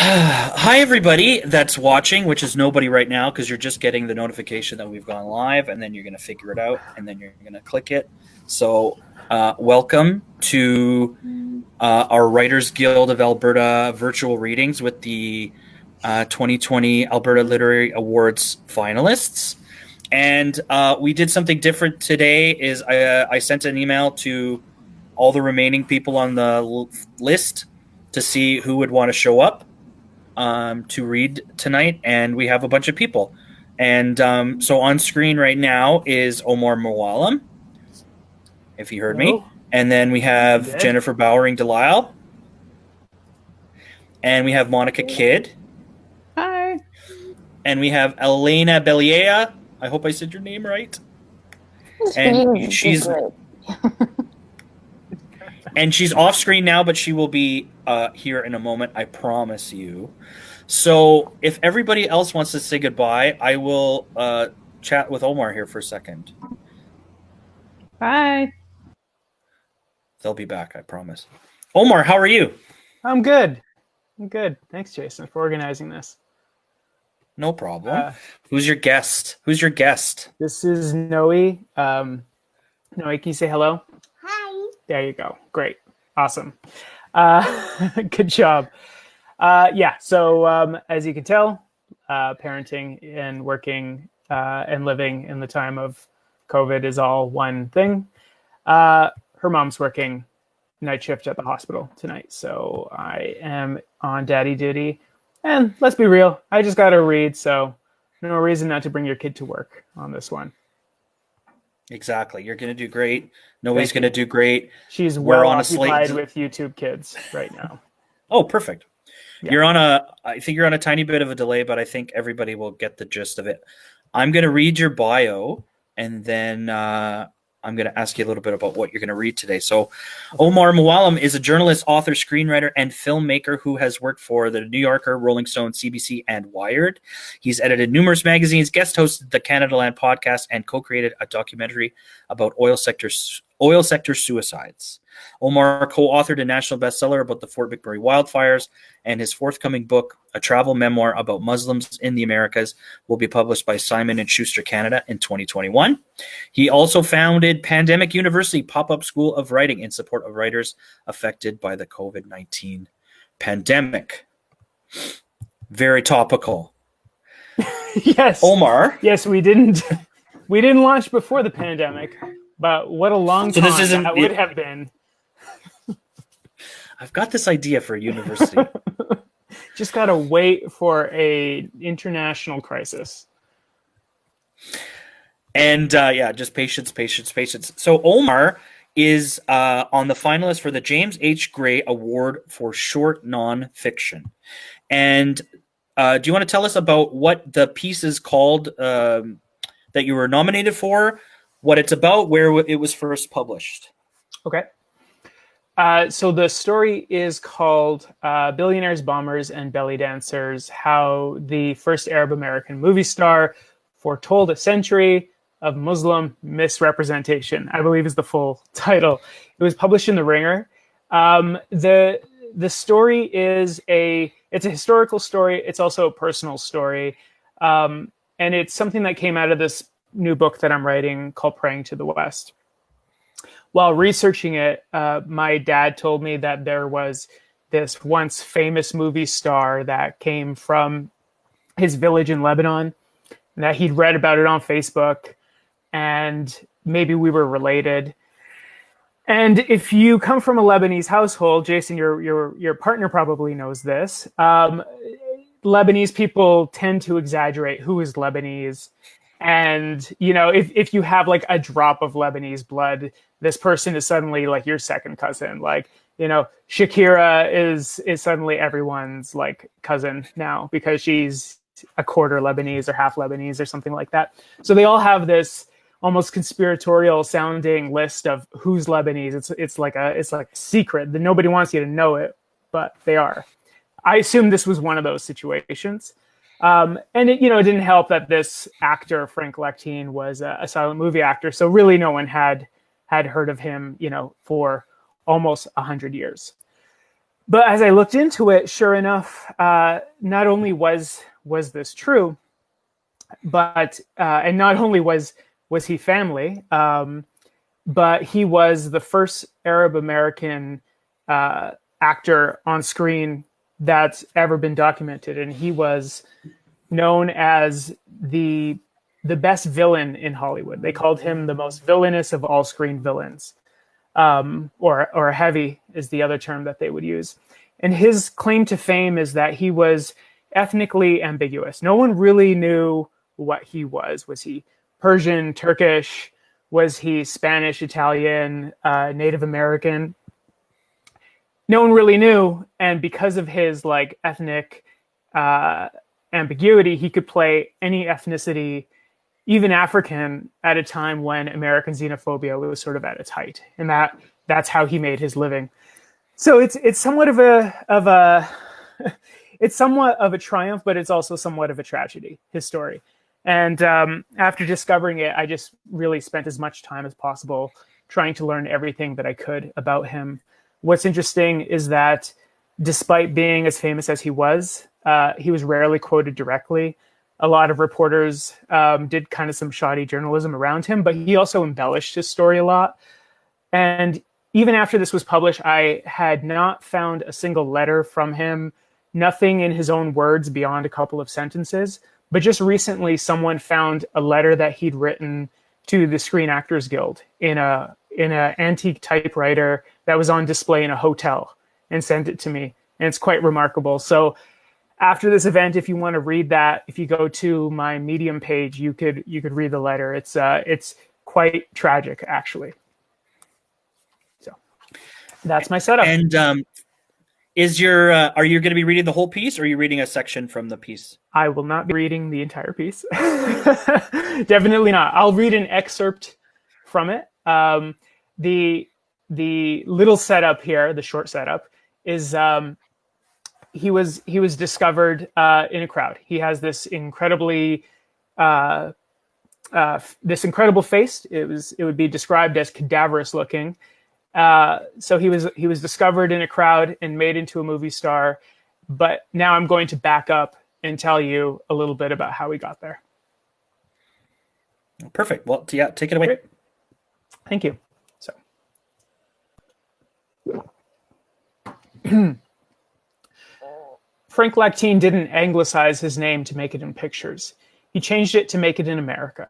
Hi, everybody that's watching, which is nobody right now because you're just getting the notification that we've gone live, and then you're going to figure it out, and then you're going to click it. So, welcome to our Writers Guild of Alberta virtual readings with the 2020 Alberta Literary Awards finalists. And we did something different today. Is I sent an email to all the remaining people on the list to see who would want to show up to read tonight, and we have a bunch of people. And so on screen right now is Omar Mouallem, if you heard Hello. me. And then we have Jennifer Bauery Delisle. And we have Monica Kidd. Hi. And we have Elena Belyea. I hope I said your name right. And she's and she's off screen now, but she will be here in a moment, I promise you. So if everybody else wants to say goodbye, I will chat with Omar here for a second. Bye. They'll be back, I promise. Omar, how are you? I'm good. I'm good. Thanks, Jason, for organizing this. No problem. Who's your guest? Who's your guest? This is Noe. Noe, can you say hello? Hi. There you go. Great. Awesome. Good job. So as you can tell, parenting and working and living in the time of COVID is all one thing. Her mom's working night shift at the hospital tonight, so I am on daddy duty. And let's be real, I just got to read, so no reason not to bring your kid to work on this one. Exactly. You're going to do great. Nobody's going to do great. She's well occupied with YouTube Kids right now. Oh, perfect. Yeah. I think you're on a tiny bit of a delay, but I think everybody will get the gist of it. I'm going to read your bio, and then I'm going to ask you a little bit about what you're going to read today. So Omar Mouallem is a journalist, author, screenwriter, and filmmaker who has worked for The New Yorker, Rolling Stone, CBC, and Wired. He's edited numerous magazines, guest hosted the Canada Land podcast, and co-created a documentary about oil sector suicides. Omar co-authored a national bestseller about the Fort McMurray wildfires, and his forthcoming book, a travel memoir about Muslims in the Americas, will be published by Simon & Schuster Canada in 2021. He also founded Pandemic University Pop-Up School of Writing in support of writers affected by the COVID-19 pandemic. Very topical. Yes. Omar. Yes, we didn't launch before the pandemic, but what a long time that would have been. I've got this idea for a university. Just got to wait for a international crisis. And just patience. So Omar is on the finalist for the James H. Gray Award for Short Nonfiction. And do you want to tell us about what the piece is called that you were nominated for, what it's about, where it was first published? Okay. So the story is called Billionaires, Bombers, and Belly Dancers, How the First Arab American Movie Star Foretold a Century of Muslim Misrepresentation, I believe is the full title. It was published in The Ringer. The story is it's a historical story. It's also a personal story. And it's something that came out of this new book that I'm writing called Praying to the West. While researching it, my dad told me that there was this once famous movie star that came from his village in Lebanon, and that he'd read about it on Facebook, and maybe we were related. And if you come from a Lebanese household, Jason, your partner probably knows this. Lebanese people tend to exaggerate who is Lebanese. And, if you have like a drop of Lebanese blood, this person is suddenly like your second cousin. Like, Shakira is suddenly everyone's like cousin now because she's a quarter Lebanese or half Lebanese or something like that. So they all have this almost conspiratorial sounding list of who's Lebanese. It's like a secret that nobody wants you to know it, but they are. I assume this was one of those situations. And it didn't help that this actor, Frank Lectine, was a silent movie actor. So really no one had heard of him, for almost 100 years. But as I looked into it, sure enough, not only was this true, but and not only was he family, but he was the first Arab American actor on screen that's ever been documented, and he was known as the best villain in Hollywood. They called him the most villainous of all screen villains, or heavy is the other term that they would use. And his claim to fame is that he was ethnically ambiguous. No one really knew what he was. Was he Persian, Turkish? Was he Spanish, Italian, Native American? No one really knew. And because of his like ethnic ambiguity, he could play any ethnicity, even African, at a time when American xenophobia was sort of at its height. And that's how he made his living. So it's somewhat of a it's somewhat of a triumph, but it's also somewhat of a tragedy, his story. And after discovering it, I just really spent as much time as possible trying to learn everything that I could about him. What's interesting is that despite being as famous as he was rarely quoted directly. A lot of reporters did kind of some shoddy journalism around him, but he also embellished his story a lot. And even after this was published, I had not found a single letter from him, nothing in his own words beyond a couple of sentences. But just recently, someone found a letter that he'd written to the Screen Actors Guild in a antique typewriter that was on display in a hotel, and sent it to me. And it's quite remarkable. So after this event, if you want to read that, if you go to my Medium page, you could read the letter. It's quite tragic, actually. So that's my setup. And are you going to be reading the whole piece, or are you reading a section from the piece? I will not be reading the entire piece. Definitely not. I'll read an excerpt from it. The little setup here, the short setup, is he was discovered in a crowd. He has this incredibly this incredible face. It would be described as cadaverous looking. So he was discovered in a crowd and made into a movie star. But now I'm going to back up and tell you a little bit about how he got there. Perfect. Well, yeah, take it away. Great. Thank you. So, Frank Lactine didn't anglicize his name to make it in pictures. He changed it to make it in America.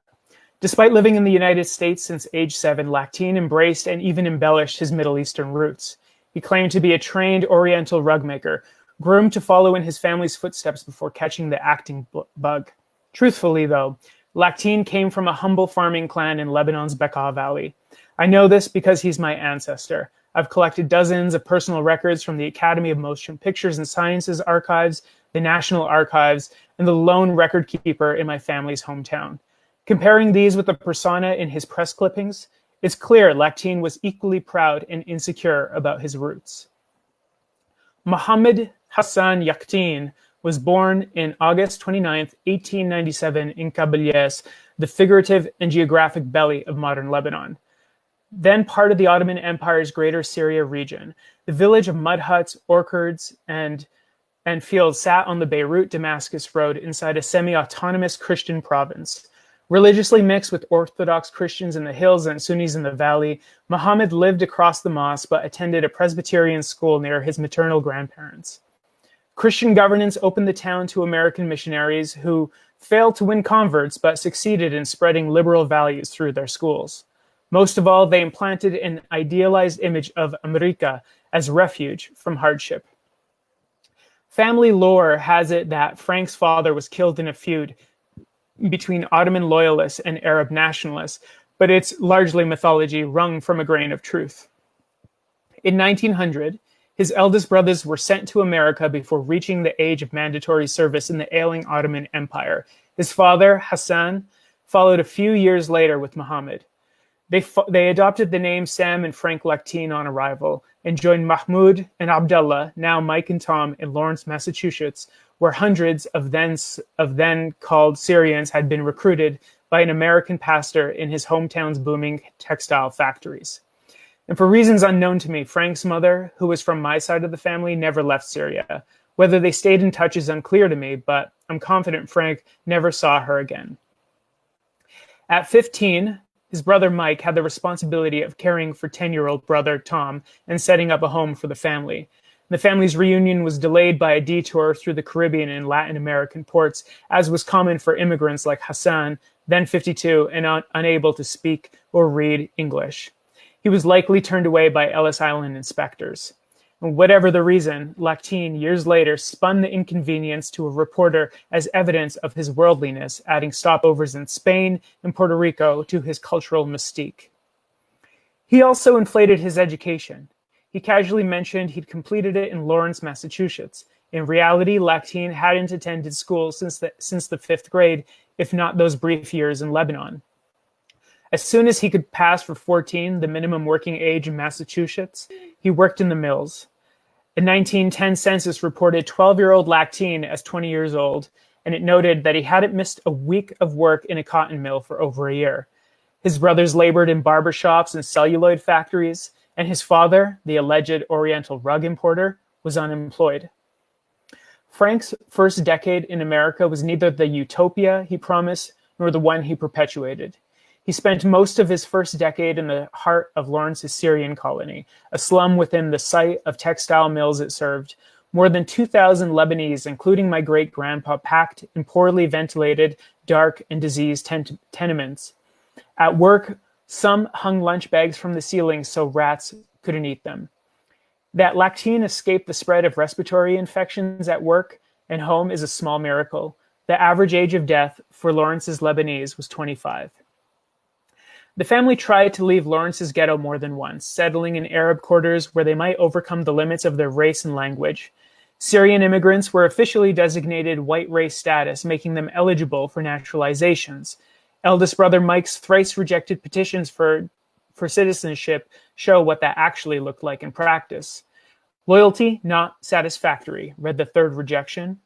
Despite living in the United States since age 7, Lactine embraced and even embellished his Middle Eastern roots. He claimed to be a trained Oriental rug maker, groomed to follow in his family's footsteps before catching the acting bug. Truthfully, though, Lactine came from a humble farming clan in Lebanon's Bekaa Valley. I know this because he's my ancestor. I've collected dozens of personal records from the Academy of Motion Pictures and Sciences archives, the National Archives, and the lone record keeper in my family's hometown. Comparing these with the persona in his press clippings, it's clear Lactine was equally proud and insecure about his roots. Mohammed Hassan Yakhtin was born in August 29, 1897 in Kabyles, the figurative and geographic belly of modern Lebanon. Then part of the Ottoman Empire's greater Syria region, the village of mud huts, orchards, and fields sat on the Beirut-Damascus road inside a semi-autonomous Christian province. Religiously mixed with Orthodox Christians in the hills and Sunnis in the valley, Muhammad lived across the mosque but attended a Presbyterian school near his maternal grandparents. Christian governance opened the town to American missionaries who failed to win converts but succeeded in spreading liberal values through their schools. Most of all, they implanted an idealized image of America as refuge from hardship. Family lore has it that Frank's father was killed in a feud between Ottoman loyalists and Arab nationalists, but it's largely mythology wrung from a grain of truth. In 1900, his eldest brothers were sent to America before reaching the age of mandatory service in the ailing Ottoman Empire. His father, Hassan, followed a few years later with Muhammad. They adopted the name Sam and Frank Lactine on arrival and joined Mahmoud and Abdullah, now Mike and Tom, in Lawrence, Massachusetts, where hundreds of then called Syrians had been recruited by an American pastor in his hometown's booming textile factories. And for reasons unknown to me, Frank's mother, who was from my side of the family, never left Syria. Whether they stayed in touch is unclear to me, but I'm confident Frank never saw her again. At 15, his brother Mike had the responsibility of caring for 10-year-old brother Tom and setting up a home for the family. The family's reunion was delayed by a detour through the Caribbean and Latin American ports, as was common for immigrants like Hassan, then 52 and unable to speak or read English. He was likely turned away by Ellis Island inspectors. And whatever the reason, Lactine, years later, spun the inconvenience to a reporter as evidence of his worldliness, adding stopovers in Spain and Puerto Rico to his cultural mystique. He also inflated his education. He casually mentioned he'd completed it in Lawrence, Massachusetts. In reality, Lactine hadn't attended school since the fifth grade, if not those brief years in Lebanon. As soon as he could pass for 14, the minimum working age in Massachusetts, he worked in the mills. A 1910 census reported 12-year-old Lactine as 20 years old, and it noted that he hadn't missed a week of work in a cotton mill for over a year. His brothers labored in barber shops and celluloid factories, and his father, the alleged Oriental rug importer, was unemployed. Frank's first decade in America was neither the utopia he promised nor the one he perpetuated. He spent most of his first decade in the heart of Lawrence's Syrian colony, a slum within the site of textile mills it served. More than 2,000 Lebanese, including my great-grandpa, packed in poorly ventilated, dark, and diseased tenements. At work, some hung lunch bags from the ceiling so rats couldn't eat them. That Lactine escaped the spread of respiratory infections at work and home is a small miracle. The average age of death for Lawrence's Lebanese was 25. The family tried to leave Lawrence's ghetto more than once, settling in Arab quarters where they might overcome the limits of their race and language. Syrian immigrants were officially designated white race status, making them eligible for naturalizations. Eldest brother Mike's thrice-rejected petitions for citizenship show what that actually looked like in practice. Loyalty, not satisfactory, read the third rejection.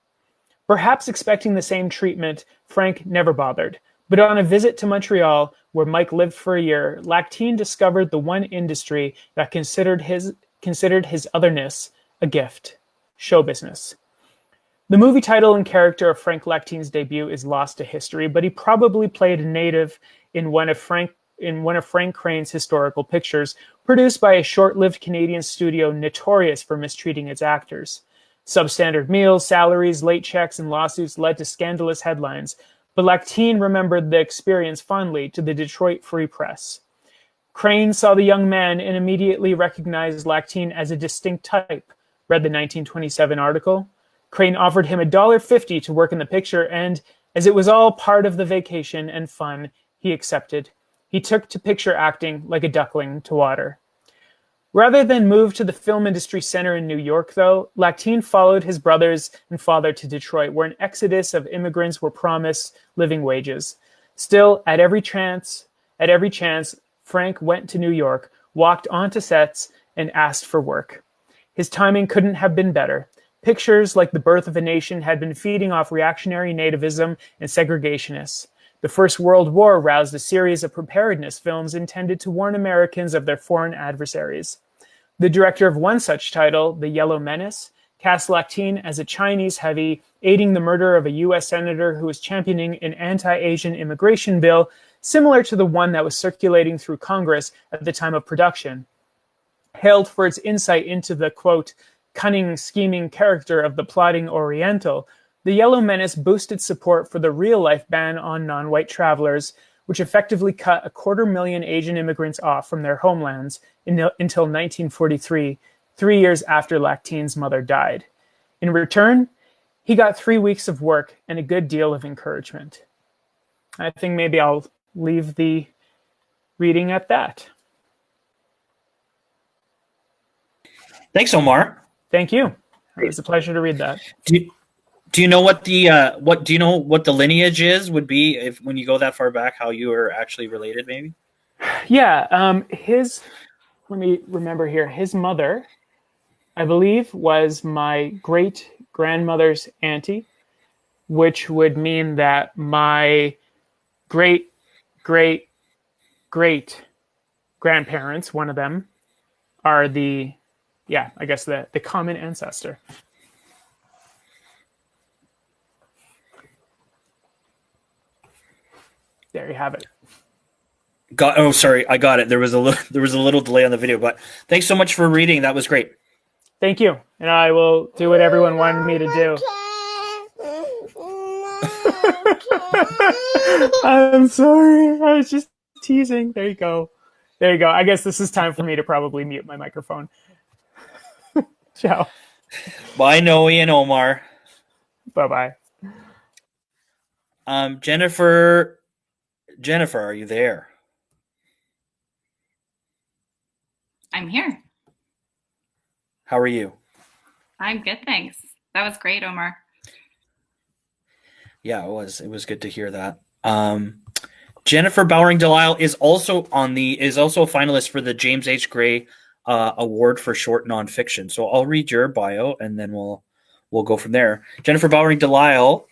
Perhaps expecting the same treatment, Frank never bothered. But on a visit to Montreal, where Mike lived for a year, Lactine discovered the one industry that considered his otherness a gift: show business. The movie title and character of Frank Lactine's debut is lost to history, but he probably played a native in one of Frank Crane's historical pictures, produced by a short-lived Canadian studio notorious for mistreating its actors. Substandard meals, salaries, late checks, and lawsuits led to scandalous headlines, but Lactine remembered the experience fondly to the Detroit Free Press. Crane saw the young man and immediately recognized Lactine as a distinct type, read the 1927 article. Crane offered him $1.50 to work in the picture, and, as it was all part of the vacation and fun, he accepted. He took to picture acting like a duckling to water. Rather than move to the film industry center in New York, though, Lactine followed his brothers and father to Detroit, where an exodus of immigrants were promised living wages. Still, at every chance, Frank went to New York, walked onto sets, and asked for work. His timing couldn't have been better. Pictures like The Birth of a Nation had been feeding off reactionary nativism and segregationists. The First World War roused a series of preparedness films intended to warn Americans of their foreign adversaries. The director of one such title, The Yellow Menace, cast Lactine as a Chinese heavy, aiding the murder of a U.S. senator who was championing an anti-Asian immigration bill similar to the one that was circulating through Congress at the time of production. Hailed for its insight into the, quote, cunning, scheming character of the plotting Oriental, The Yellow Menace boosted support for the real-life ban on non-white travelers, which effectively cut 250,000 Asian immigrants off from their homelands until 1943, 3 years after Lactine's mother died. In return, he got 3 weeks of work and a good deal of encouragement. I think maybe I'll leave the reading at that. Thanks, Omar. Thank you. It was a pleasure to read that. Do you know what the lineage would be if when you go that far back, how you are actually related, maybe? Yeah, let me remember here. His mother, I believe, was my great-grandmother's auntie, which would mean that my great-great-great-grandparents, one of them, are the, I guess the common ancestor. There you have it. Sorry, I got it. There was a little delay on the video, but thanks so much for reading. That was great. Thank you. And I will do what everyone wanted me to do. I'm sorry. I was just teasing. There you go. There you go. I guess this is time for me to probably mute my microphone. Ciao. Bye, Noe and Omar. Bye-bye. Jennifer, are you there? I'm here. How are you? I'm good, thanks. That was great, Omar. Yeah, it was. It was good to hear that. Jennifer Bauery Delisle is also a finalist for the James H. Gray Award for Short Nonfiction. So I'll read your bio and then we'll go from there. Jennifer Bauery Delisle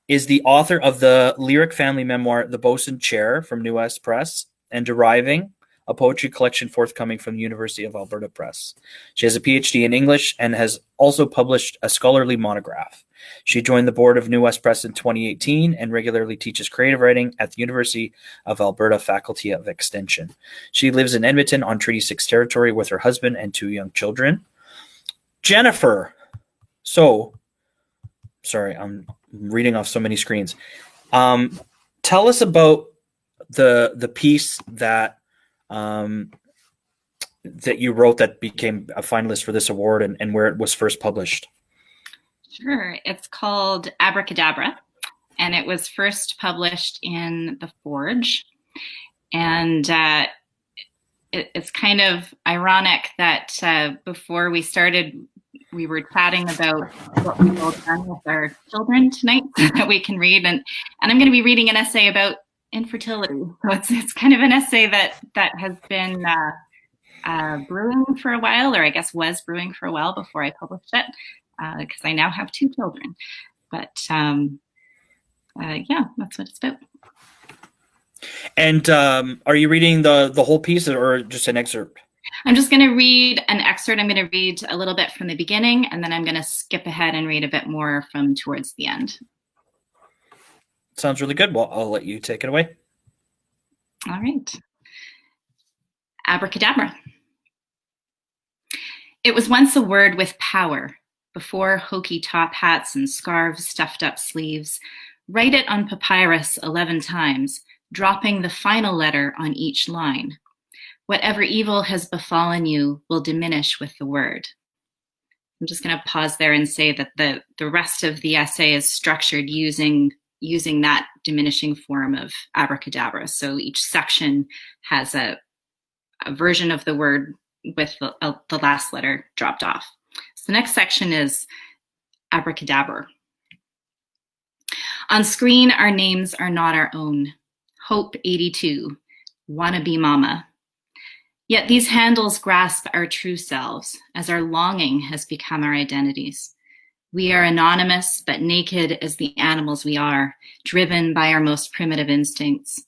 is the author of the lyric family memoir The Bosun Chair from New West Press and Deriving, a poetry collection forthcoming from the University of Alberta Press. She has a PhD in English and has also published a scholarly monograph. She joined the board of New West Press in 2018 and regularly teaches creative writing at the University of Alberta Faculty of Extension. She lives in Edmonton on Treaty 6 territory with her husband and 2 young children. Jennifer. So, sorry, I'm reading off so many screens. Tell us about the piece that you wrote that became a finalist for this award and where it was first published. Sure. It's called Abracadabra, and it was first published in The Forge. And it's kind of ironic that before we started, we were chatting about what we've all done with our children tonight so that we can read. And I'm going to be reading an essay about infertility. So it's kind of an essay that has been brewing for a while, or I guess was brewing for a while before I published it, because I now have 2 children. But yeah, that's what it's about. And are you reading the whole piece or just an excerpt? I'm just going to read an excerpt. I'm going to read a little bit from the beginning, and then I'm going to skip ahead and read a bit more from towards the end. Sounds really good. Well, I'll let you take it away. All right. Abracadabra. It was once a word with power, before hokey top hats and scarves stuffed up sleeves. Write it on papyrus 11 times, dropping the final letter on each line. Whatever evil has befallen you will diminish with the word. I'm just going to pause there and say that the rest of the essay is structured using that diminishing form of abracadabra. So each section has a version of the word with the last letter dropped off. So the next section is abracadabra. On screen, our names are not our own. Hope 82, wannabe mama. Yet these handles grasp our true selves as our longing has become our identities. We are anonymous, but naked as the animals we are, driven by our most primitive instincts.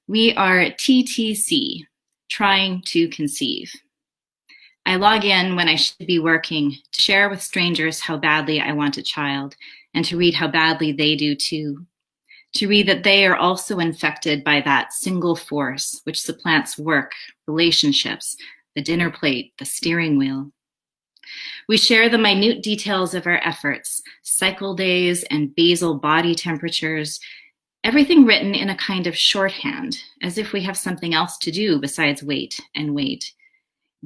We are TTC, trying to conceive. I log in when I should be working to share with strangers how badly I want a child and to read how badly they do too. To read that they are also infected by that single force which supplants work, relationships, the dinner plate, the steering wheel. We share the minute details of our efforts, cycle days and basal body temperatures, everything written in a kind of shorthand, as if we have something else to do besides wait and wait.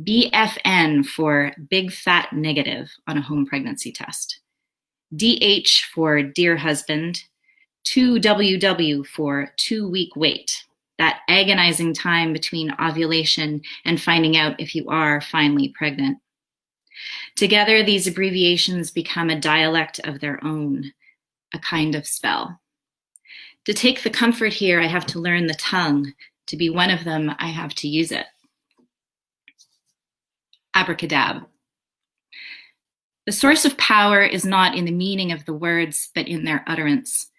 BFN for big fat negative on a home pregnancy test. DH for dear husband. 2WW for 2-week wait, that agonizing time between ovulation and finding out if you are finally pregnant. Together, these abbreviations become a dialect of their own, a kind of spell. To take the comfort here, I have to learn the tongue. To be one of them, I have to use it. Abracadabra. The source of power is not in the meaning of the words, but in their utterance.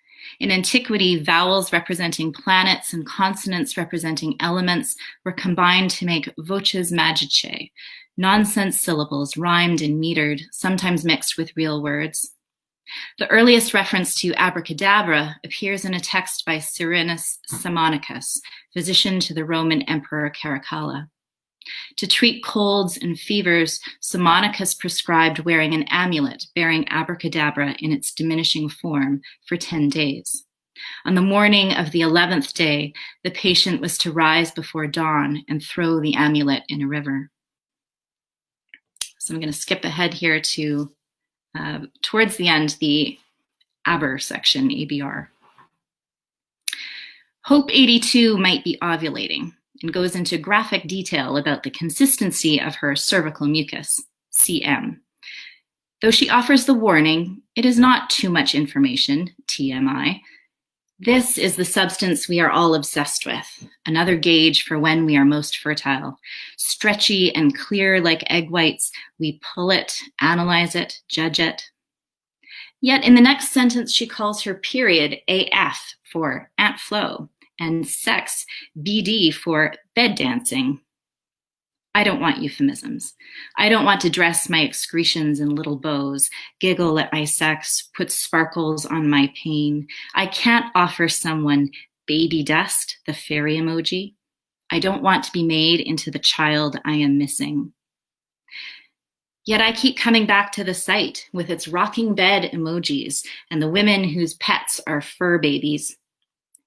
In antiquity, vowels representing planets and consonants representing elements were combined to make voces magicae, nonsense syllables rhymed and metered, sometimes mixed with real words. The earliest reference to abracadabra appears in a text by Cyrenus Simonicus, physician to the Roman Emperor Caracalla. To treat colds and fevers, Simonicus prescribed wearing an amulet bearing abracadabra in its diminishing form for 10 days. On the morning of the 11th day, the patient was to rise before dawn and throw the amulet in a river. So I'm going to skip ahead here to towards the end, the Aber section, ABR. Hope 82 might be ovulating and goes into graphic detail about the consistency of her cervical mucus, CM. Though she offers the warning, it is not too much information, TMI. This is the substance we are all obsessed with, another gauge for when we are most fertile. Stretchy and clear like egg whites, we pull it, analyze it, judge it. Yet in the next sentence, she calls her period AF for Aunt Flo and sex BD for bed dancing. I don't want euphemisms. I don't want to dress my excretions in little bows, giggle at my sex, put sparkles on my pain. I can't offer someone baby dust, the fairy emoji. I don't want to be made into the child I am missing. Yet I keep coming back to the site with its rocking bed emojis and the women whose pets are fur babies.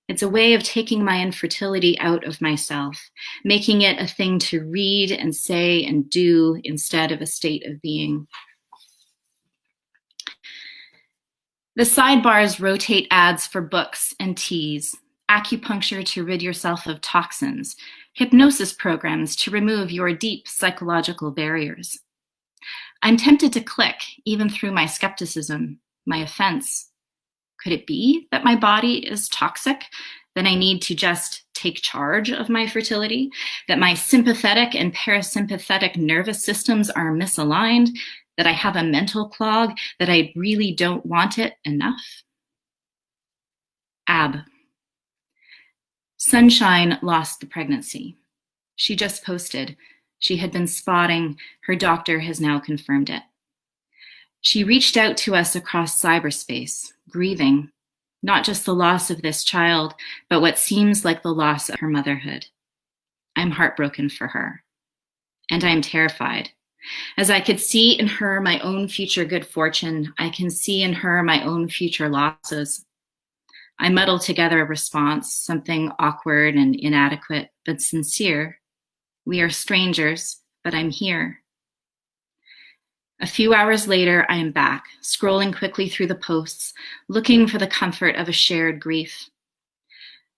It's a way of taking my infertility out of myself, making it a thing to read and say and do instead of a state of being. The sidebars rotate ads for books and teas, acupuncture to rid yourself of toxins, hypnosis programs to remove your deep psychological barriers. I'm tempted to click, even through my skepticism, my offense. Could it be that my body is toxic, that I need to just take charge of my fertility, that my sympathetic and parasympathetic nervous systems are misaligned, that I have a mental clog, that I really don't want it enough? Ab. Sunshine lost the pregnancy. She just posted. She had been spotting. Her doctor has now confirmed it. She reached out to us across cyberspace, grieving, not just the loss of this child, but what seems like the loss of her motherhood. I'm heartbroken for her, and I'm terrified. As I could see in her my own future good fortune, I can see in her my own future losses. I muddle together a response, something awkward and inadequate, but sincere. We are strangers, but I'm here. A few hours later, I am back, scrolling quickly through the posts, looking for the comfort of a shared grief.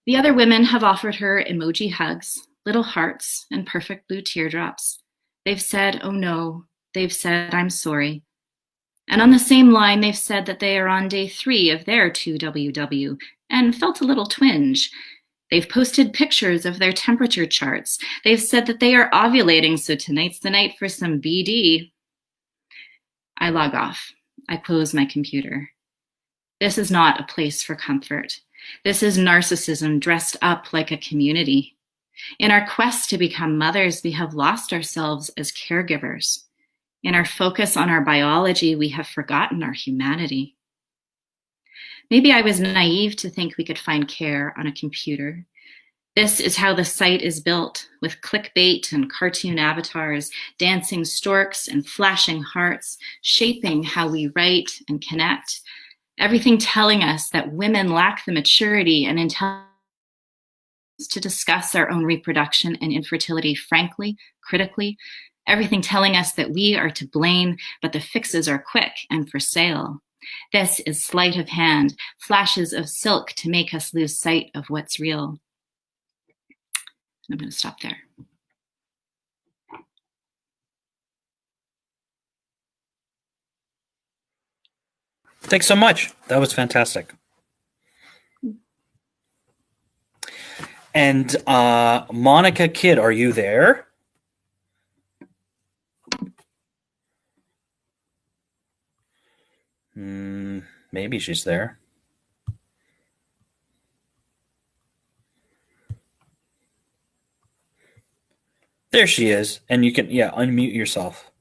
The other women have offered her emoji hugs, little hearts, and perfect blue teardrops. They've said, oh no. They've said, I'm sorry. And on the same line, they've said that they are on day 3 of their 2WW and felt a little twinge. They've posted pictures of their temperature charts. They've said that they are ovulating, so tonight's the night for some BD. I log off. I close my computer. This is not a place for comfort. This is narcissism dressed up like a community. In our quest to become mothers, we have lost ourselves as caregivers. In our focus on our biology, we have forgotten our humanity. Maybe I was naive to think we could find care on a computer. This is how the site is built, with clickbait and cartoon avatars, dancing storks and flashing hearts, shaping how we write and connect. Everything telling us that women lack the maturity and intelligence to discuss our own reproduction and infertility frankly, critically. Everything telling us that we are to blame, but the fixes are quick and for sale. This is sleight of hand, flashes of silk to make us lose sight of what's real. I'm going to stop there. Thanks so much. That was fantastic. And Monica Kidd, are you there? Maybe she's there. There she is. And you can, unmute yourself.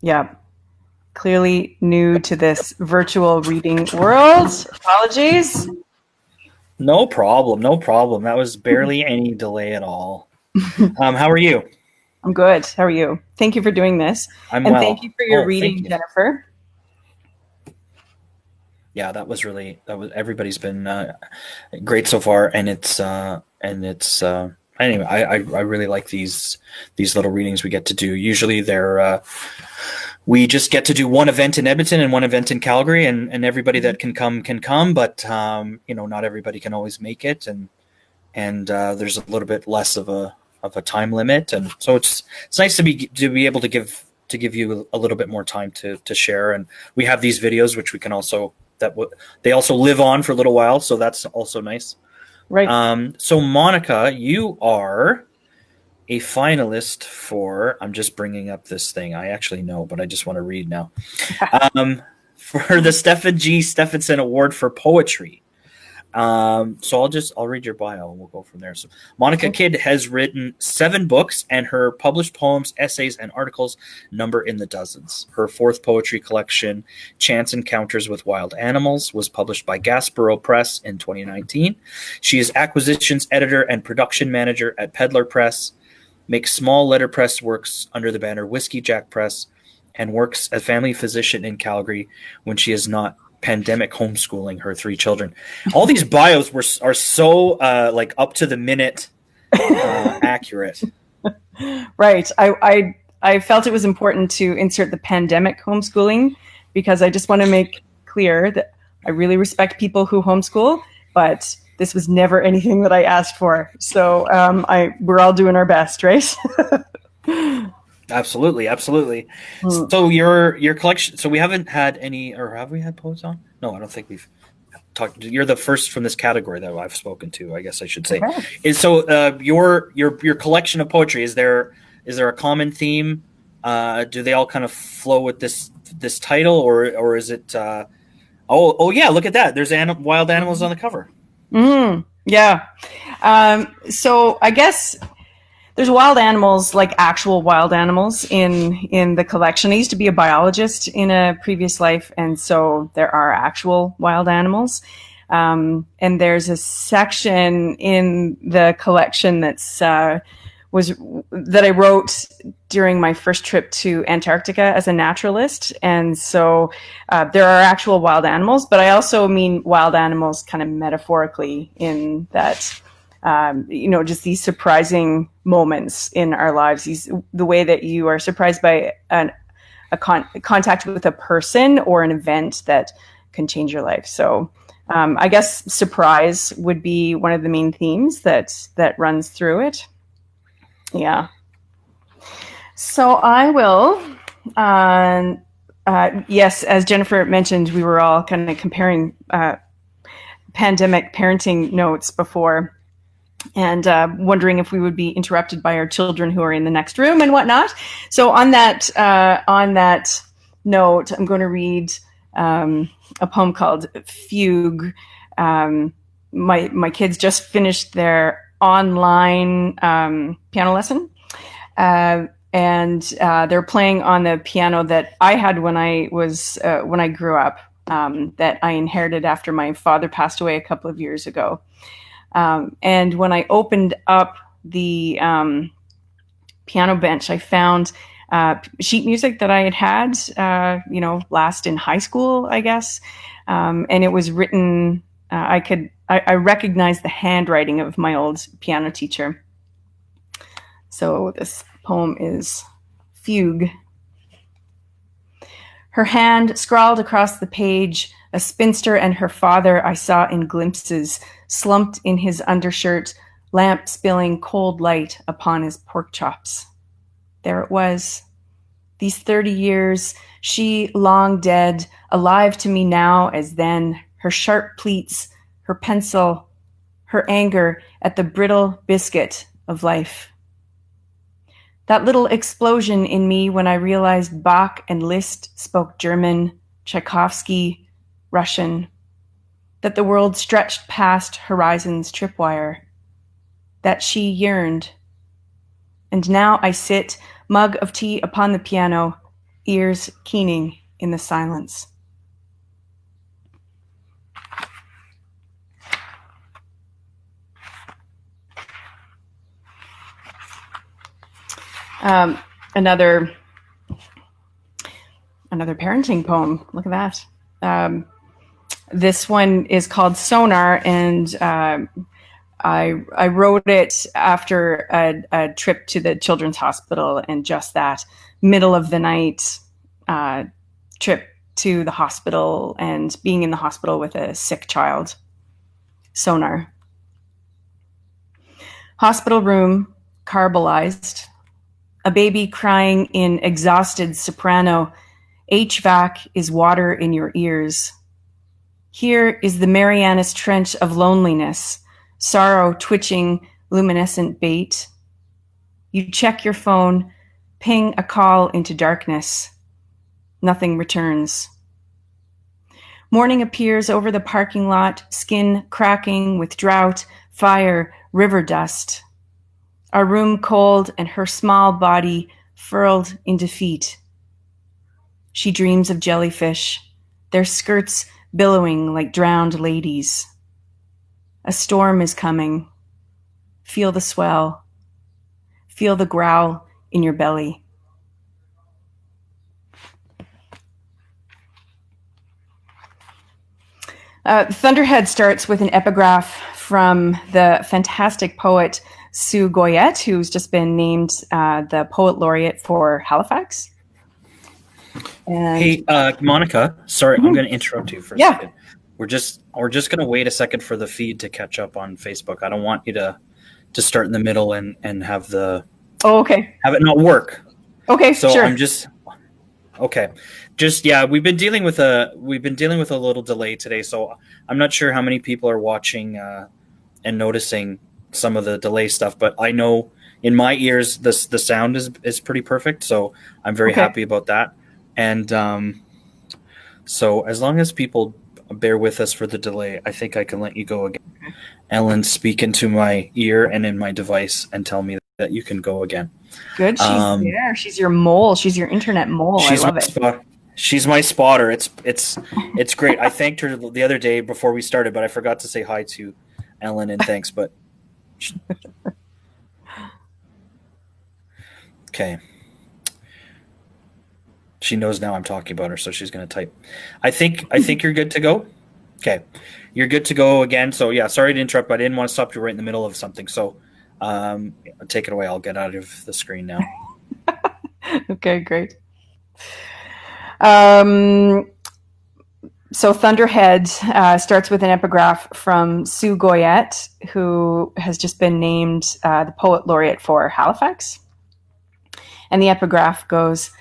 Yeah. Clearly new to this virtual reading world. Apologies. No problem. No problem. That was barely any delay at all. How are you? I'm good. How are you? Thank you for doing this. I'm and well. Thank you for your reading, Jennifer. Yeah, everybody's been great so far, and it's anyway. I really like these little readings we get to do. Usually we just get to do one event in Edmonton and one event in Calgary, and everybody that can come, but not everybody can always make it, and there's a little bit less of a time limit, and so it's nice to be able to give you a little bit more time to share. And we have these videos which we can also they also live on for a little while, so that's also nice. Right. So Monica, you are a finalist for, I'm just bringing up this thing. I actually know, but I just want to read now. For the Stephen G. Stephenson Award for Poetry. So I'll read your bio and we'll go from there. So Monica Kidd has written 7 books, and her published poems, essays, and articles number in the dozens. Her 4th poetry collection, Chance Encounters with Wild Animals, was published by Gaspereau Press in 2019. She is acquisitions editor and production manager at Peddler Press, makes small letterpress works under the banner Whiskey Jack Press, and works as family physician in Calgary when she is not pandemic homeschooling her 3 children. All these bios are so like up to the minute accurate. Right. I felt it was important to insert the pandemic homeschooling because I just want to make clear that I really respect people who homeschool, but this was never anything that I asked for. So we're all doing our best, right? Absolutely. So your collection. So we haven't had any, or have we had poets on? No, I don't think we've talked. You're the first from this category that I've spoken to, I guess I should say. Okay. Your collection of poetry, is there a common theme? Do they all kind of flow with this title, or is it? Oh yeah, look at that. There's wild animals on the cover. Yeah. So I guess there's wild animals, like actual wild animals in the collection. I used to be a biologist in a previous life, and so there are actual wild animals. And there's a section in the collection that I wrote during my first trip to Antarctica as a naturalist. And so there are actual wild animals, but I also mean wild animals kind of metaphorically in that just these surprising moments in our lives, the way that you are surprised by a contact with a person or an event that can change your life. So I guess surprise would be one of the main themes that runs through it. Yeah. So I will, yes, as Jennifer mentioned, we were all kind of comparing pandemic parenting notes before, and wondering if we would be interrupted by our children who are in the next room and whatnot. So on that note, I'm going to read a poem called Fugue. My kids just finished their online piano lesson, and they're playing on the piano that I had when I grew up, that I inherited after my father passed away a couple of years ago. And when I opened up the piano bench, I found sheet music that I had last in high school, I guess. And it was written, I recognized the handwriting of my old piano teacher. So this poem is Fugue. Her hand scrawled across the page, a spinster and her father I saw in glimpses, slumped in his undershirt, lamp spilling cold light upon his pork chops. There it was. These 30 years, she long dead, alive to me now as then, her sharp pleats, her pencil, her anger at the brittle biscuit of life. That little explosion in me when I realized Bach and Liszt spoke German, Tchaikovsky, Russian, that the world stretched past horizon's tripwire. that she yearned. And now I sit, mug of tea upon the piano, ears keening in the silence. Another parenting poem. Look at that. This one is called Sonar, and I wrote it after a trip to the Children's Hospital, and just that middle of the night trip to the hospital and being in the hospital with a sick child. Sonar. Hospital room, carbalized. A baby crying in exhausted soprano. HVAC is water in your ears. Here is the Marianas Trench of loneliness, sorrow twitching luminescent bait. You check your phone, ping a call into darkness. Nothing returns. Morning appears over the parking lot, skin cracking with drought, fire, river dust. Our room cold and her small body furled in defeat. She dreams of jellyfish, their skirts billowing like drowned ladies. A storm is coming. Feel the swell. Feel the growl in your belly. Thunderhead starts with an epigraph from the fantastic poet Sue Goyette, who's just been named the Poet Laureate for Halifax. And hey, Monica, sorry, I'm going to interrupt you for a second. We're just going to wait a second for the feed to catch up on Facebook. I don't want you to start in the middle and have the have it not work. Okay, so sure. We've been dealing with a little delay today, so I'm not sure how many people are watching and noticing some of the delay stuff, but I know in my ears the sound is pretty perfect, so I'm very happy about that. And so as long as people bear with us for the delay, I think I can let you go again. Okay. Ellen, speak into my ear and in my device and tell me that you can go again. Good. She's there. She's your mole. She's your internet mole. I love it. She's my spotter. It's great. I thanked her the other day before we started, but I forgot to say hi to Ellen and thanks. But okay. She knows now I'm talking about her, so she's going to type. I think you're good to go. Okay, you're good to go again. So yeah, sorry to interrupt, but I didn't want to stop you right in the middle of something. So take it away. I'll get out of the screen now. Okay, great. So Thunderhead starts with an epigraph from Sue Goyette, who has just been named the Poet Laureate for Halifax. And the epigraph goes,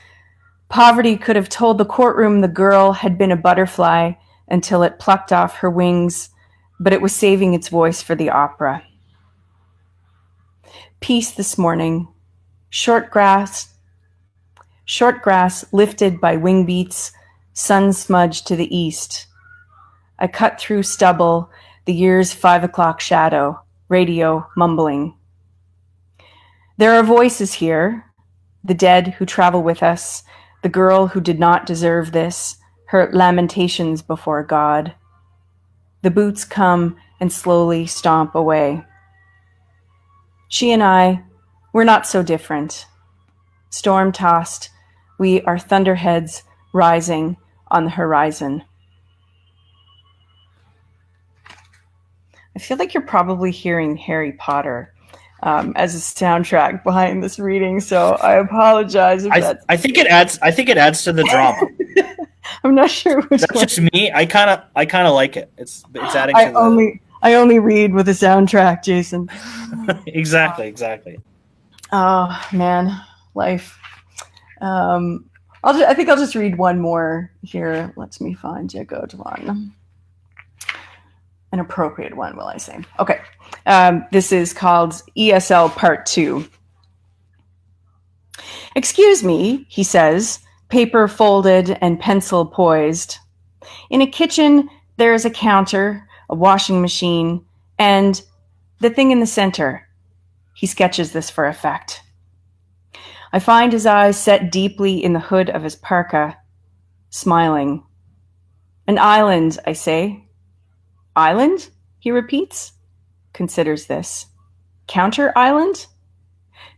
"Poverty could have told the courtroom the girl had been a butterfly until it plucked off her wings, but it was saving its voice for the opera. Peace this morning, short grass lifted by wing beats, sun smudged to the east. I cut through stubble, the year's 5 o'clock shadow, radio mumbling. There are voices here, the dead who travel with us, the girl who did not deserve this, her lamentations before God. The boots come and slowly stomp away. She and I, we're not so different. Storm-tossed, we are thunderheads rising on the horizon." I feel like you're probably hearing Harry Potter as a soundtrack behind this reading, so I apologize if that's... I think it adds to the drama. I'm not sure which That's one. Just me. I kind of like it. It's adding I only read with a soundtrack, Jason. Exactly. Oh man, life. I think I'll just read one more here. Let me find you a good one. An appropriate one, will I say. Okay. This is called ESL Part 2. "Excuse me," he says, paper folded and pencil poised. "In a kitchen, there is a counter, a washing machine, and the thing in the center, He sketches this for effect. I find his eyes set deeply in the hood of his parka, smiling. An island, I say. Island? He repeats, considers this. Counter island?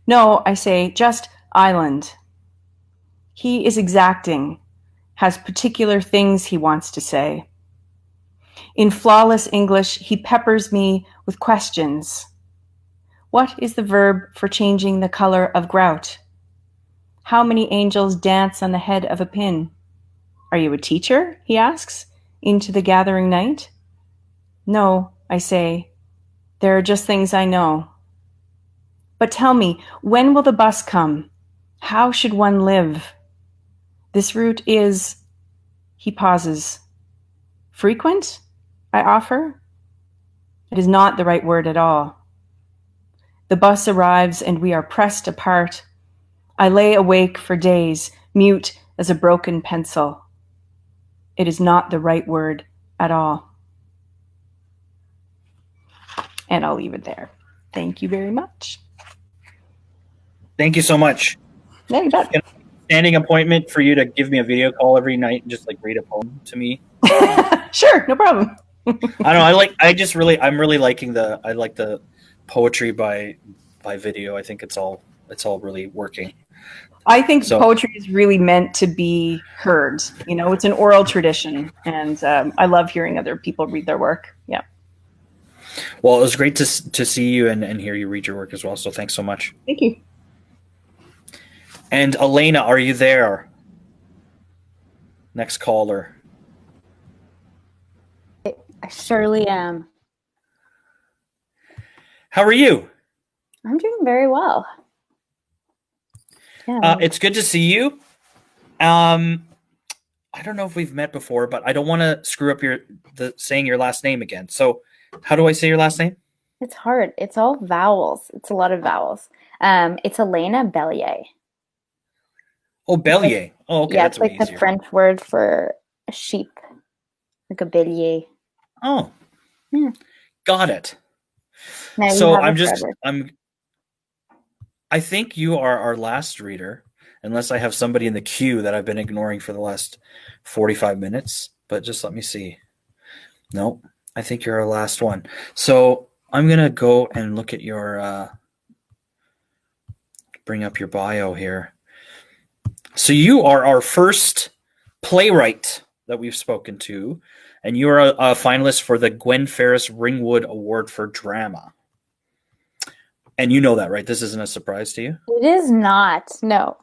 No, I say, just island. He is exacting, has particular things he wants to say. In flawless English, he peppers me with questions. What is the verb for changing the color of grout? How many angels dance on the head of a pin? Are you a teacher? He asks, into the gathering night. No, I say, there are just things I know. But tell me, when will the bus come? How should one live? This route is, he pauses. Frequent? I offer. It is not the right word at all. The bus arrives and we are pressed apart. I lay awake for days, mute as a broken pencil. It is not the right word at all. And I'll leave it there. Thank you very much. Thank you so much. Yeah, you bet. Standing appointment for you to give me a video call every night and just like read a poem to me. Sure, no problem. I don't know. I'm really liking the poetry by video. I think it's all really working. I think poetry is really meant to be heard. You know, it's an oral tradition, and I love hearing other people read their work. Yeah. Well, it was great to see you and hear you read your work as well. So thanks so much. Thank you. And Elena, are you there? Next caller. I surely am. How are you? I'm doing very well. Yeah. It's good to see you. I don't know if we've met before, but I don't want to screw up saying your last name again. So how do I say your last name? It's hard. It's all vowels. It's a lot of vowels. It's Elena Bellier. Oh, Bellier. Oh, okay. Yeah, That's it's like easier. the French word for a sheep, like a bélier. Oh, yeah. Got it. Now So I think you are our last reader, unless I have somebody in the queue that I've been ignoring for the last 45 minutes. But just let me see. No, I think you're our last one. So I'm gonna go and look at your bring up your bio here. So you are our first playwright that we've spoken to, and you are a finalist for the Gwen Ferris Ringwood Award for Drama. And you know that, right? This isn't a surprise to you? It is not. No.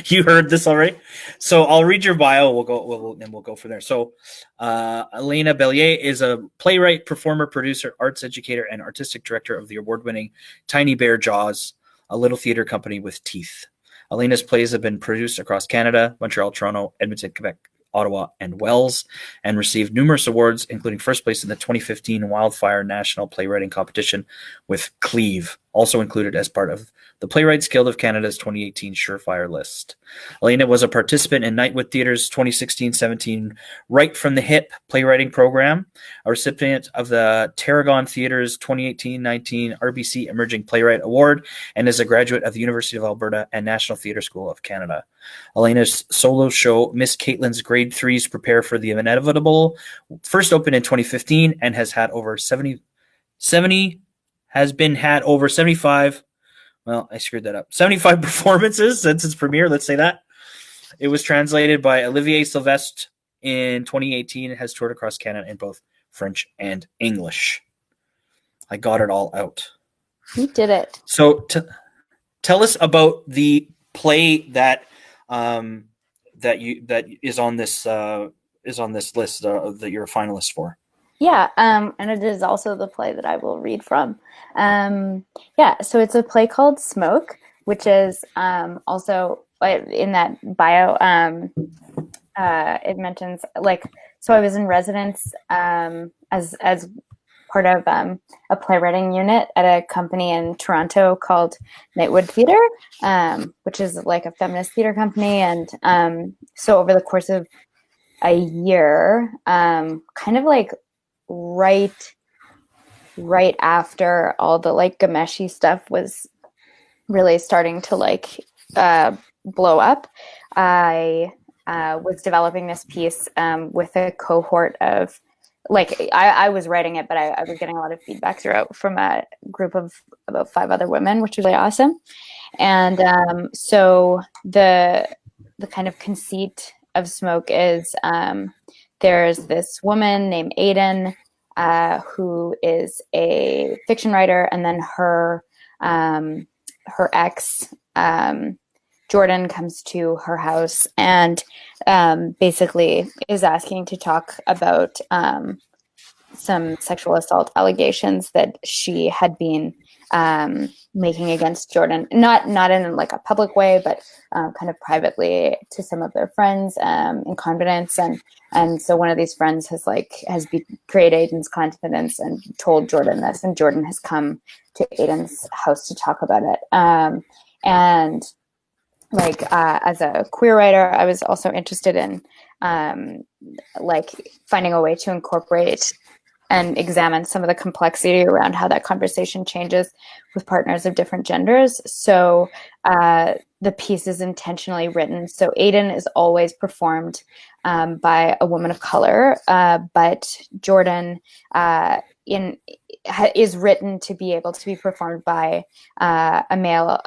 You heard this already? So I'll read your bio. We'll go from there. So Elena Belyea is a playwright, performer, producer, arts educator, and artistic director of the award-winning Tiny Bear Jaws, a little theater company with teeth. Elena's plays have been produced across Canada, Montreal, Toronto, Edmonton, Quebec, Ottawa, and Wells, and received numerous awards, including first place in the 2015 Wildfire National Playwriting Competition with Cleve, also included as part of the Playwrights Guild of Canada's 2018 Surefire list. Elena was a participant in Nightwood Theatre's 2016-17 Right from the Hip playwriting program, a recipient of the Tarragon Theatre's 2018-19 RBC Emerging Playwright Award, and is a graduate of the University of Alberta and National Theatre School of Canada. Elena's solo show, Miss Caitlin's Grade 3s Prepare for the Inevitable, first opened in 2015 and has had over 75 performances since its premiere. Let's say that. It was translated by Olivier Sylvestre in 2018 and has toured across Canada in both French and English. I got it all out. You did it. So tell us about the play that is on this list that you're a finalist for. Yeah, and it is also the play that I will read from. So it's a play called Smoke, which is also in that bio. It mentions so I was in residence as part of a playwriting unit at a company in Toronto called Nightwood Theatre, which is like a feminist theatre company. And so over the course of a year, kind of like right right after all the like Ghomeshi stuff was really starting to like blow up, I was developing this piece with a cohort of, like, I was writing it, but I was getting a lot of feedback throughout from a group of about 5 other women, which was really awesome. And so the kind of conceit of Smoke is there's this woman named Aiden who is a fiction writer, and then her ex Jordan comes to her house and basically is asking to talk about some sexual assault allegations that she had been making against Jordan, not in like a public way, but kind of privately to some of their friends in confidence. And so one of these friends has betrayed Aiden's confidence and told Jordan this, and Jordan has come to Aiden's house to talk about it. And like as a queer writer, I was also interested in like finding a way to incorporate and examine some of the complexity around how that conversation changes with partners of different genders. So the piece is intentionally written. So Aiden is always performed by a woman of color, but Jordan is written to be able to be performed by a male,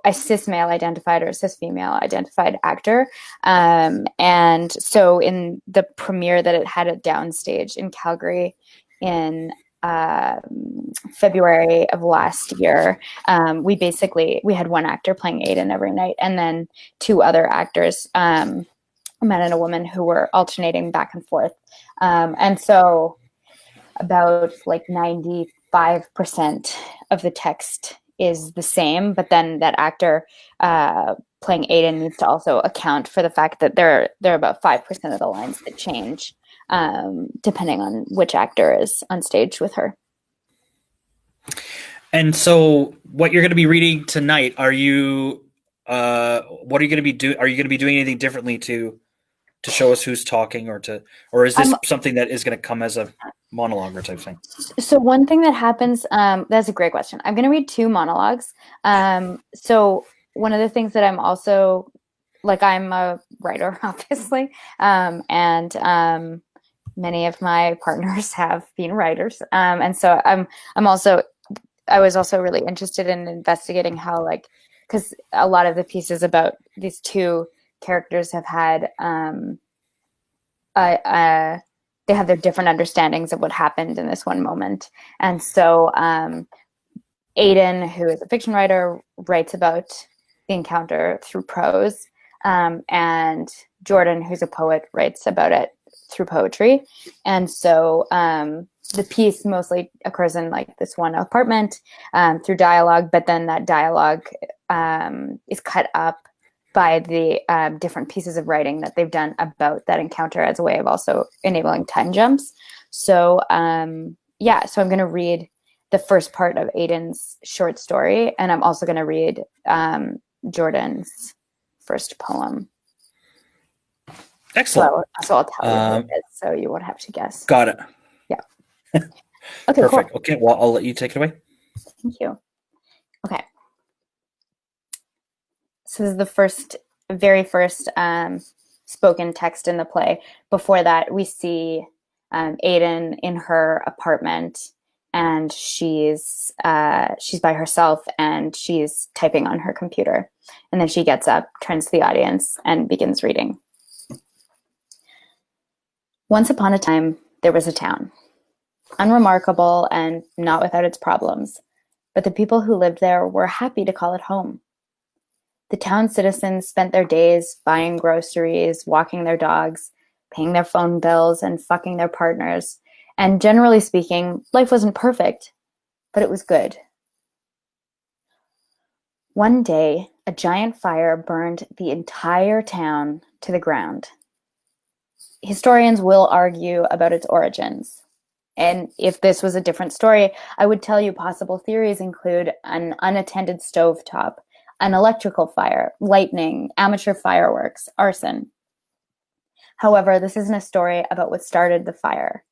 a cis male identified or cis female identified actor. And so in the premiere that it had at Downstage in Calgary in February of last year, we had one actor playing Aiden every night, and then 2 other actors, a man and a woman, who were alternating back and forth. And so about like 95% of the text is the same, but then that actor playing Aiden needs to also account for the fact that there are about 5% of the lines that change depending on which actor is on stage with her. And so what you're going to be reading tonight, what are you going to be doing? Are you going to be doing anything differently to show us who's talking, or is this something that is going to come as a monologue or type thing? So one thing that happens, that's a great question. I'm going to read 2 monologues. So one of the things that I'm also, like, I'm a writer, obviously, and many of my partners have been writers. And so I was also really interested in investigating how, like, because a lot of the pieces about these 2 characters have had, they have their different understandings of what happened in this one moment. And so Aiden, who is a fiction writer, writes about the encounter through prose, and Jordan, who's a poet, writes about it through poetry. And so the piece mostly occurs in like this one apartment through dialogue, but then that dialogue is cut up by the different pieces of writing that they've done about that encounter as a way of also enabling time jumps. So so I'm going to read the first part of Aiden's short story, and I'm also going to read Jordan's first poem. Excellent. So I'll tell you what it is, so you won't have to guess. Got it. Yeah. Okay, perfect. Cool. Okay, well, I'll let you take it away. Thank you. Okay. So this is the very first spoken text in the play. Before that, we see Aiden in her apartment, and she's by herself, and she's typing on her computer. And then she gets up, turns to the audience, and begins reading. Once upon a time, there was a town, unremarkable and not without its problems, but the people who lived there were happy to call it home. The town citizens spent their days buying groceries, walking their dogs, paying their phone bills, and fucking their partners. And generally speaking, life wasn't perfect, but it was good. One day, a giant fire burned the entire town to the ground. Historians will argue about its origins. And if this was a different story, I would tell you possible theories include an unattended stovetop, an electrical fire, lightning, amateur fireworks, arson. However, this isn't a story about what started the fire.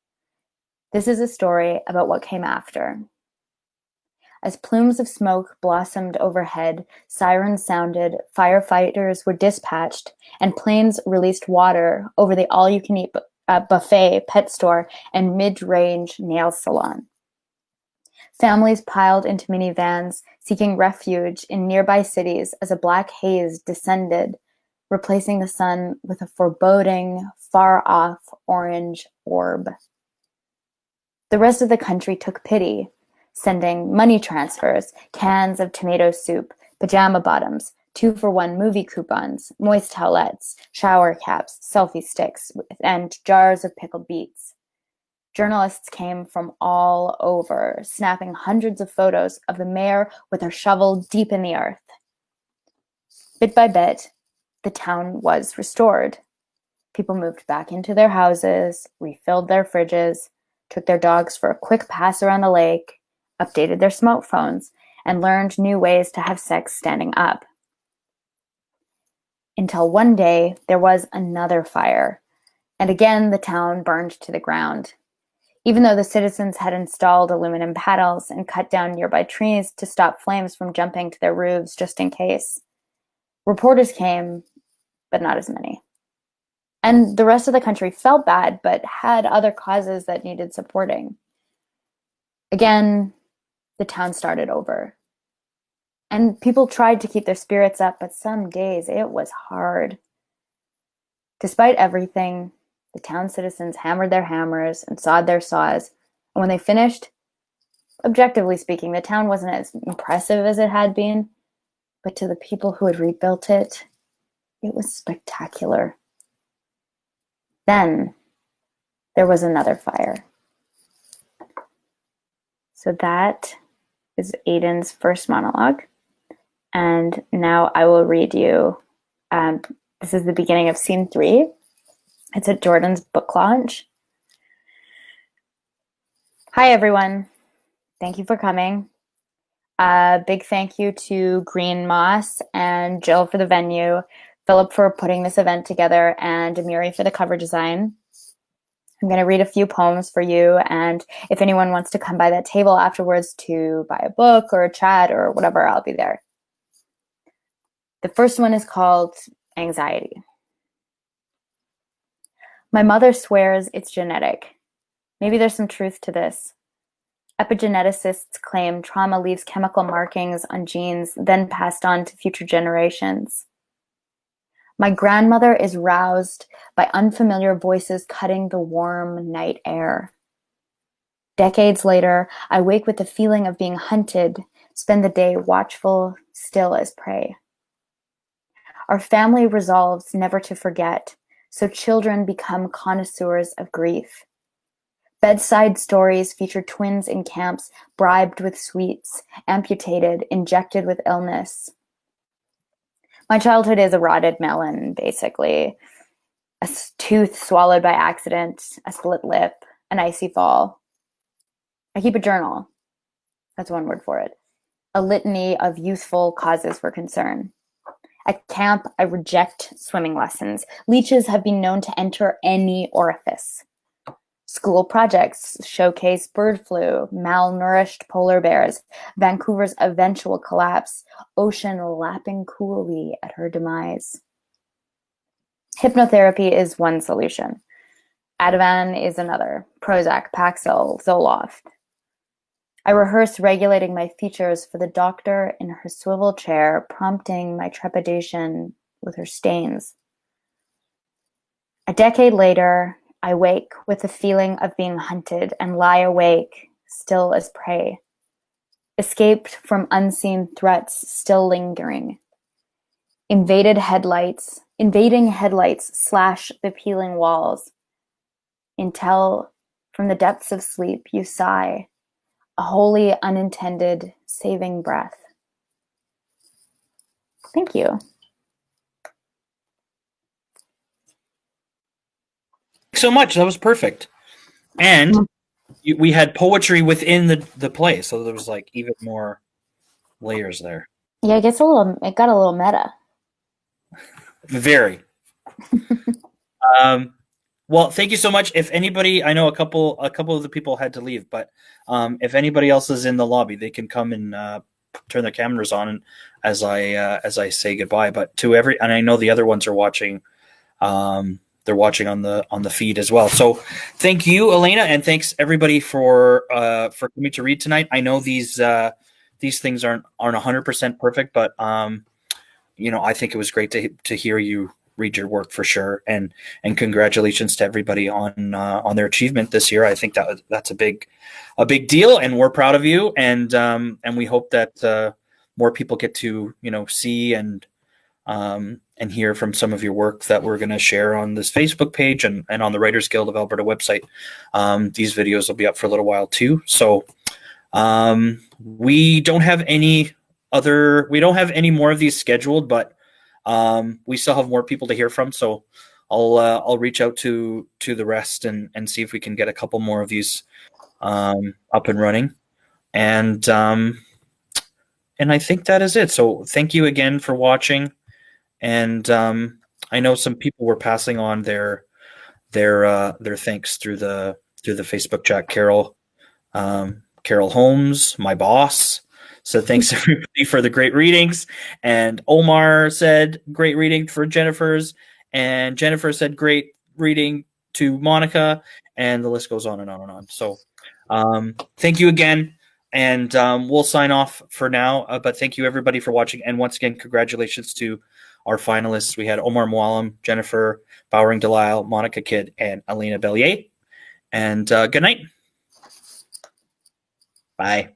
This is a story about what came after. As plumes of smoke blossomed overhead, sirens sounded, firefighters were dispatched, and planes released water over the all-you-can-eat buffet, pet store, and mid-range nail salon. Families piled into minivans, seeking refuge in nearby cities as a black haze descended, replacing the sun with a foreboding, far-off orange orb. The rest of the country took pity, sending money transfers, cans of tomato soup, pajama bottoms, 2-for-1 movie coupons, moist towelettes, shower caps, selfie sticks, and jars of pickled beets. Journalists came from all over, snapping hundreds of photos of the mayor with her shovel deep in the earth. Bit by bit, the town was restored. People moved back into their houses, refilled their fridges, took their dogs for a quick pass around the lake, updated their smartphones, and learned new ways to have sex standing up. Until one day, there was another fire, and again the town burned to the ground. Even though the citizens had installed aluminum paddles and cut down nearby trees to stop flames from jumping to their roofs just in case. Reporters came, but not as many. And the rest of the country felt bad, but had other causes that needed supporting. Again, the town started over. And people tried to keep their spirits up, but some days it was hard. Despite everything, the town citizens hammered their hammers and sawed their saws, and when they finished, objectively speaking, the town wasn't as impressive as it had been, but to the people who had rebuilt it, it was spectacular. Then there was another fire. So that is Aiden's first monologue, and now I will read you. This is the beginning of scene 3. It's at Jordan's book launch. Hi, everyone. Thank you for coming. Big thank you to Green Moss and Jill for the venue, Philip for putting this event together, and Amiri for the cover design. I'm going to read a few poems for you, and if anyone wants to come by that table afterwards to buy a book or a chat or whatever, I'll be there. The first one is called Anxiety. My mother swears it's genetic. Maybe there's some truth to this. Epigeneticists claim trauma leaves chemical markings on genes, then passed on to future generations. My grandmother is roused by unfamiliar voices cutting the warm night air. Decades later, I wake with the feeling of being hunted, spend the day watchful, still as prey. Our family resolves never to forget, so children become connoisseurs of grief. Bedside stories feature twins in camps, bribed with sweets, amputated, injected with illness. My childhood is a rotted melon, basically. A tooth swallowed by accident, a split lip, an icy fall. I keep a journal. That's one word for it. A litany of youthful causes for concern. At camp, I reject swimming lessons. Leeches have been known to enter any orifice. School projects showcase bird flu, malnourished polar bears, Vancouver's eventual collapse, ocean lapping coolly at her demise. Hypnotherapy is one solution. Ativan is another. Prozac, Paxil, Zoloft. I rehearse regulating my features for the doctor in her swivel chair, prompting my trepidation with her stains. A decade later, I wake with the feeling of being hunted and lie awake, still as prey. Escaped from unseen threats still lingering. Invading headlights slash the peeling walls. Until, from the depths of sleep, you sigh, a wholly unintended saving breath. Thank you. Thanks so much. That was perfect. And we had poetry within the play, so there was like even more layers there. Yeah, it got a little meta. Very. Well, thank you so much. If anybody, I know a couple of the people had to leave, but if anybody else is in the lobby, they can come and turn their cameras on, and as I say goodbye. But to and I know the other ones are watching. They're watching on the feed as well. So thank you, Elena, and thanks everybody for coming to read tonight. I know these things aren't 100% perfect, but I think it was great to hear you read your work for sure, and congratulations to everybody on their achievement this year. I think that's a big deal, and we're proud of you, and we hope that more people get to see and hear from some of your work that we're going to share on this Facebook page and on the Writers Guild of Alberta website. These videos will be up for a little while too. So we don't have any more of these scheduled, but we still have more people to hear from. So I'll reach out to the rest and see if we can get a couple more of these up and running. And I think that is it. So thank you again for watching. And I know some people were passing on their thanks through the Facebook chat. Carol Holmes, my boss, said thanks everybody for the great readings, and Omar said great reading for Jennifer's, and Jennifer said great reading to Monica, and the list goes on and on and on. So thank you again, and we'll sign off for now. But thank you everybody for watching, and once again, congratulations to our finalists. We had Omar Mouallem, Jennifer, Bauery, Delisle, Monica Kidd, and Elena Belyea. And good night. Bye.